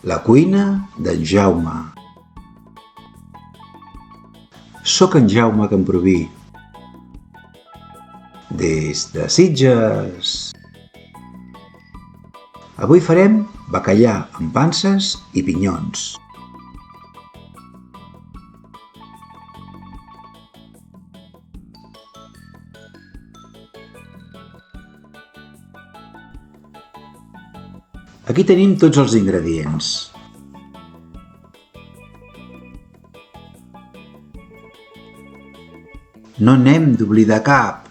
La cuina d'en Jaume. Soc en Jaume Camproví. Des de Sitges. Avui farem bacallà amb panses i pinyons. Aquí tenim tots els ingredients. No n'hem d'oblidar cap.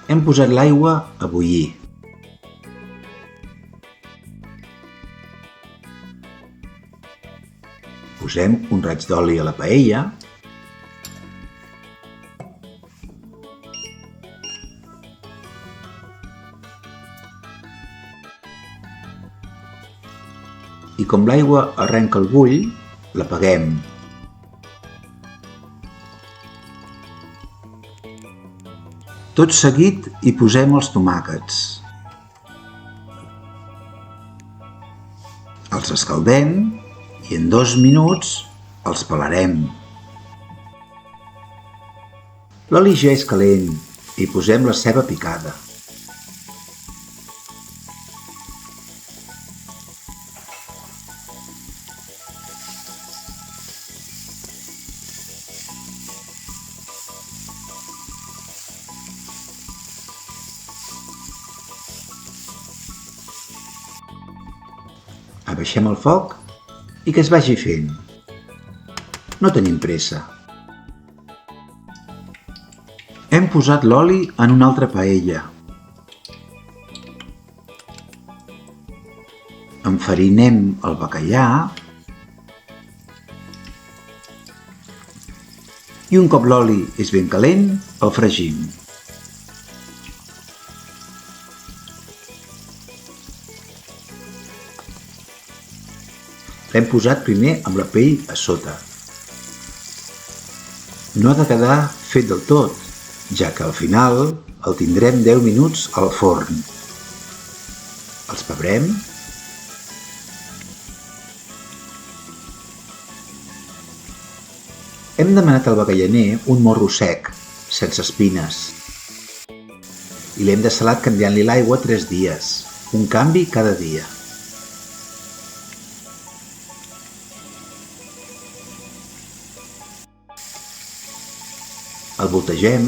Hem posat l'aigua a bullir. Posem un raig d'oli a la paella. I com l'aigua arrenca el bull, l'apaguem. Tot seguit hi posem els tomàquets. Els escaldem i en 2 minuts els pelarem. L'oli ja és calent i hi posem la ceba picada. Abaixem el foc i que es vagi fent. No tenim pressa. Hem posat l'oli en una altra paella. Enfarinem el bacallà i un cop l'oli és ben calent, el fregim. L'hem posat primer amb la pell a sota. No ha de quedar fet del tot, ja que al final el tindrem 10 minuts al forn. Els pebrem. Hem demanat al bacallaner un morro sec, sense espines. I l'hem dessalat canviant-li l'aigua 3 dies, un canvi cada dia. El voltegem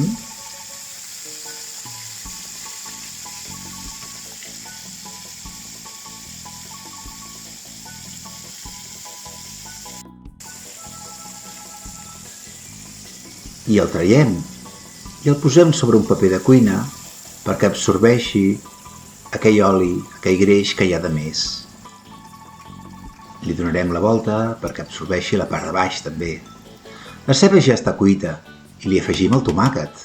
i el traiem i el posem sobre un paper de cuina perquè absorbeixi aquell oli, aquell greix que hi ha de més. Li donarem la volta perquè absorbeixi la part de baix també. La ceba ja està cuita i li afegim el tomàquet.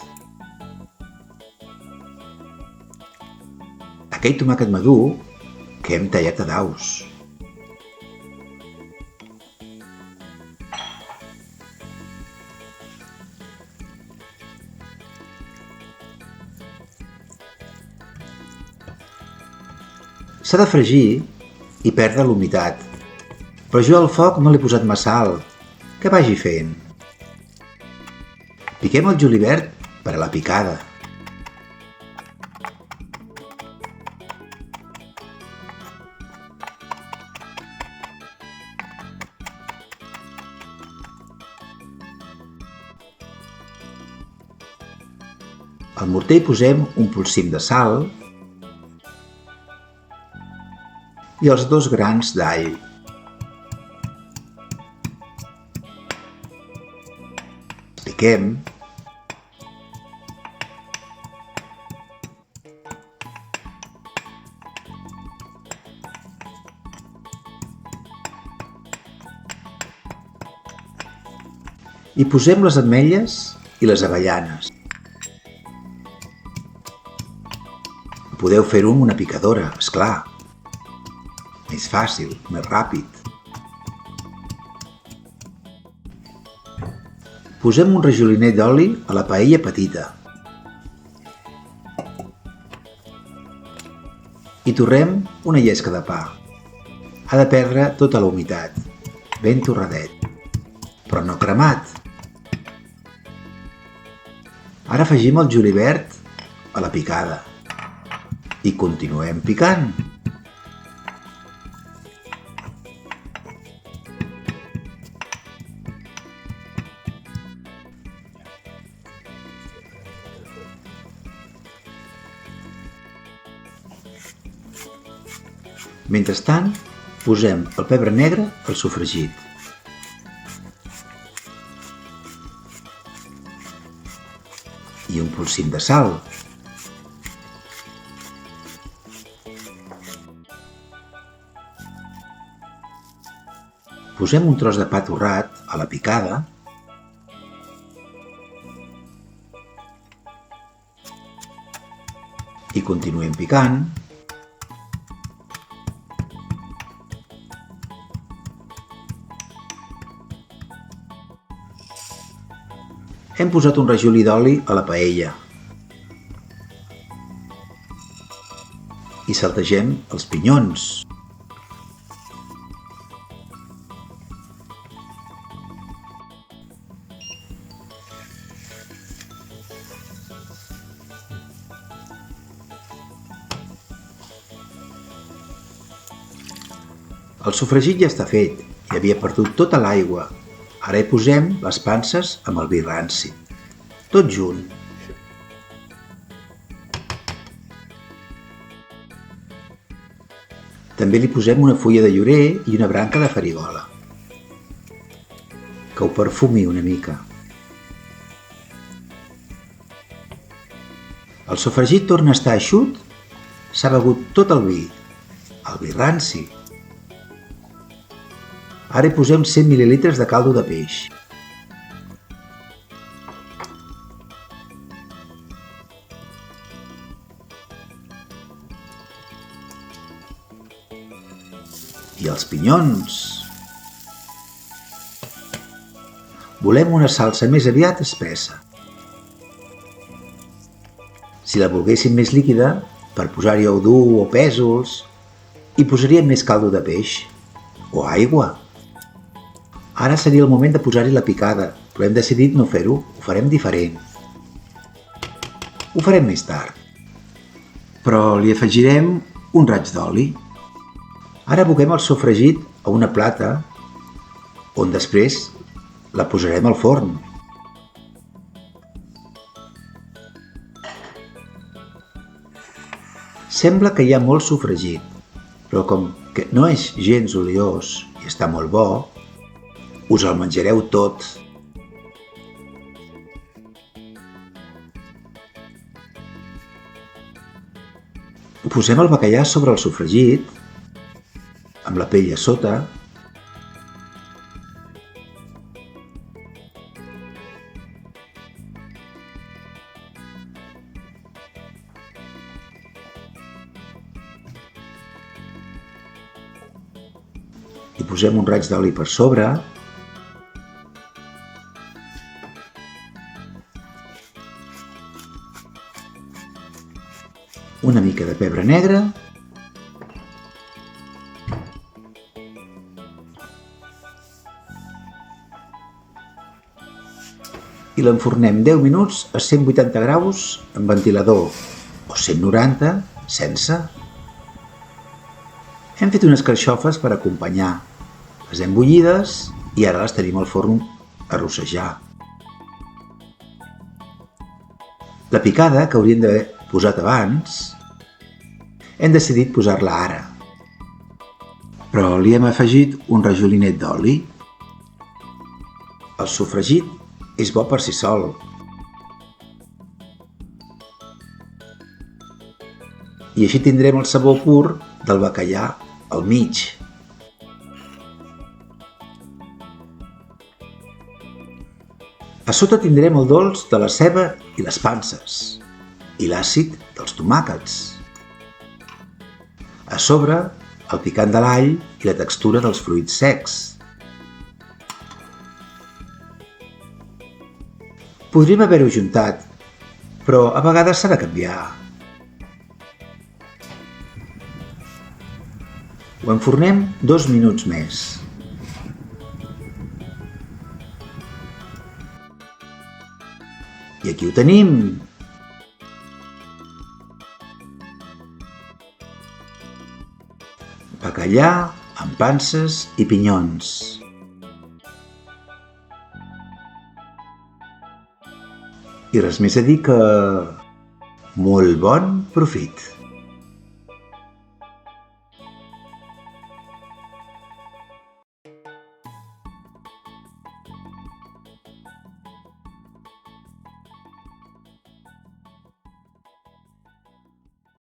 Aquell tomàquet madur que hem tallat a daus. S'ha de fregir i perdre la humitat, però jo al foc no l'he posat massa alt, que vagi fent. Piquem el julivert per a la picada. Al morter hi posem un polsim de sal i els 2 grans d'all. Piquem. Hi posem les ametlles i les avellanes. Podeu fer-ho amb una picadora, és clar. Més fàcil, més ràpid. Posem un rajolinet d'oli a la paella petita. Hi torrem una llesca de pa. Ha de perdre tota la humitat, ben torradet, però no cremat. Ara afegim el julivert a la picada i continuem picant. Mentrestant, posem el pebre negre al sofregit. I un polsim de sal. Posem un tros de pa torrat a la picada i continuem picant. Hem posat un rajolí d'oli a la paella i saltegem els pinyons. El sofregit ja està fet i havia perdut tota l'aigua. Ara hi posem les panses amb el vi ranci, tot junt. També li posem una fulla de llorer i una branca de farigola, que ho perfumi una mica. El sofregit torna a estar eixut, s'ha begut tot el vi ranci. Ara hi posem 100 mil·lilitres de caldo de peix. I els pinyons. Volem una salsa més aviat espessa. Si la volguéssim més líquida, per posar-hi ou dur o pèsols, hi posaríem més caldo de peix o aigua. Ara seria el moment de posar-hi la picada, però hem decidit no fer-ho, ho farem diferent. Ho farem més tard. Però li afegirem un raig d'oli. Ara aboquem el sofregit a una plata on després la posarem al forn. Sembla que hi ha molt sofregit, però com que no és gens oliós i està molt bo, us el menjareu tot. Posem el bacallà sobre el sofregit, amb la pell a sota, i posem un raig d'oli per sobre, una mica de pebre negre i l'enfornem 10 minuts a 180 graus amb ventilador o 190 sense. Hem fet unes carxofes per acompanyar. Les hem bullides i ara les tenim al forn a rossejar. La picada, que hauríem d'haver posat abans, hem decidit posar-la ara. Però li hem afegit un rajolinet d'oli. El sofregit és bo per si sol. I així tindrem el sabor pur del bacallà al mig. A sota tindrem el dolç de la ceba i les panses i l'àcid dels tomàquets. A sobre, el picant de l'all i la textura dels fruits secs. Podríem haver-ho juntat, però a vegades s'ha de canviar. Ho enfornem 2 minuts més. I aquí ho tenim! Bacallà amb panses i pinyons. I res més a dir que... molt bon profit!